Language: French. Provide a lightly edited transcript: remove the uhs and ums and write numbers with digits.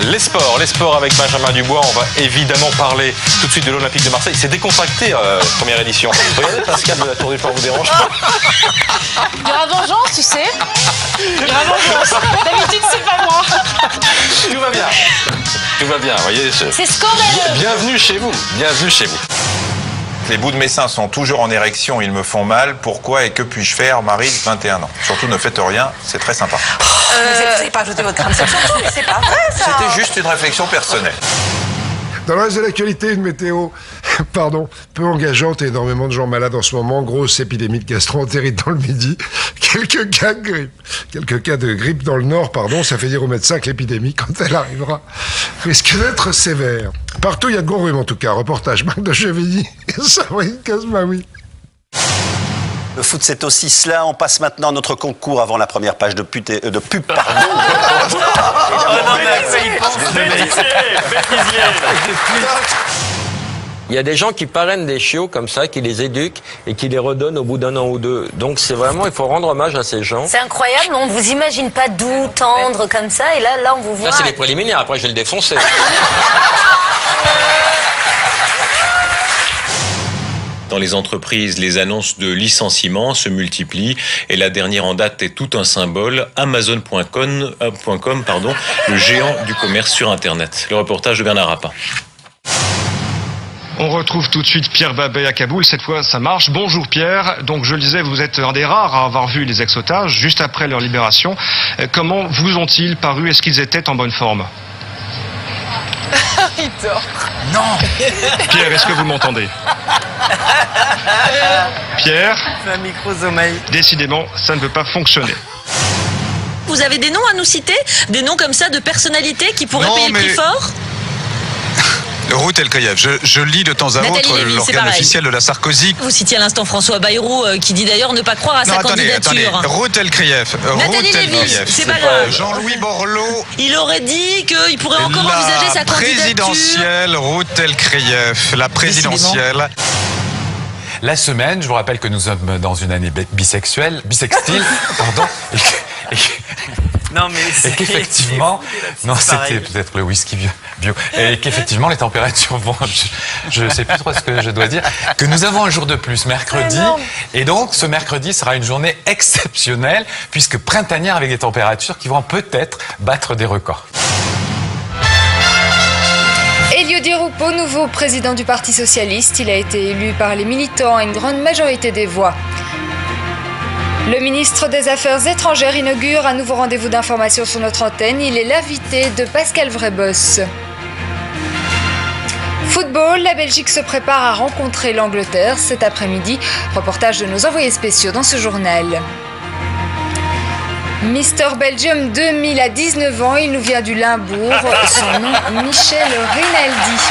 Les sports avec Benjamin Dubois. On va évidemment parler tout de suite de l'Olympique de Marseille. C'est décontracté, première édition. Regardez Pascal de la Tour du Port vous dérange pas. Il y aura vengeance, tu sais. Il y aura vengeance. D'habitude, c'est pas moi. Tout va bien. Tout va bien, vous voyez. C'est scandaleux. Bienvenue chez vous. Bienvenue chez vous. Les bouts de mes seins sont toujours en érection, ils me font mal. Pourquoi et que puis-je faire, Marie, 21 ans? Surtout ne faites rien, c'est très sympa. Vous n'avez pas ajouté votre crâne sexuelle, mais c'est pas vrai ça. C'était juste une réflexion personnelle. Dans le reste de l'actualité, une météo, peu engageante et énormément de gens malades en ce moment. Grosse épidémie de gastro-entérite dans le Midi. Quelques cas de grippe dans le Nord, ça fait dire aux médecins que l'épidémie, quand elle arrivera, risque d'être sévère. Partout, il y a de gros rhumes en tout cas. Reportage Marc de Chevilly et Sabrine Kasmaoui. Le foot, c'est aussi cela. On passe maintenant à notre concours avant la première page de pub. Pardon. Il y a des gens qui parrainent des chiots comme ça, qui les éduquent et qui les redonnent au bout d'un an ou deux. Donc c'est vraiment, il faut rendre hommage à ces gens. C'est incroyable, on ne vous imagine pas doux, tendre comme ça, et là on vous voit. Là c'est les préliminaires, après je vais le défoncer. Dans les entreprises, les annonces de licenciement se multiplient et la dernière en date est tout un symbole, Amazon.com, le géant du commerce sur Internet. Le reportage de Bernard Rapin. On retrouve tout de suite Pierre Babet à Kaboul. Cette fois, ça marche. Bonjour Pierre. Donc, je le disais, vous êtes un des rares à avoir vu les ex-otages juste après leur libération. Comment vous ont-ils paru? Est-ce qu'ils étaient en bonne forme? Il dort. Non. Pierre, est-ce que vous m'entendez? Pierre? Un micro-sommeil. Décidément, ça ne veut pas fonctionner. Vous avez des noms à nous citer? Des noms comme ça de personnalités qui pourraient payer plus fort? Ruth Elkaïev, je lis de temps à Nathalie autre Lévy, l'organe officiel de la Sarkozy. Vous citiez à l'instant François Bayrou qui dit d'ailleurs ne pas croire à sa candidature. Ruth Elkaïev. Nathalie Lévy, c'est pas grave. Jean-Louis Borloo. Il aurait dit qu'il pourrait encore envisager sa candidature. La présidentielle, Ruth Elkaïev, la présidentielle. La semaine, je vous rappelle que nous sommes dans une année bisextile, pardon. Non mais et qu'effectivement, non c'était peut-être le whisky bio, et qu'effectivement les températures vont, je sais plus trop ce que je dois dire, que nous avons un jour de plus mercredi, et donc ce mercredi sera une journée exceptionnelle puisque printanière avec des températures qui vont peut-être battre des records. Elio Di Rupo, nouveau président du Parti socialiste, il a été élu par les militants à une grande majorité des voix. Le ministre des Affaires étrangères inaugure un nouveau rendez-vous d'information sur notre antenne. Il est l'invité de Pascal Vrébos. Football, la Belgique se prépare à rencontrer l'Angleterre cet après-midi. Reportage de nos envoyés spéciaux dans ce journal. Mister Belgium 2000 à 19 ans, il nous vient du Limbourg. Son nom, Michel Rinaldi.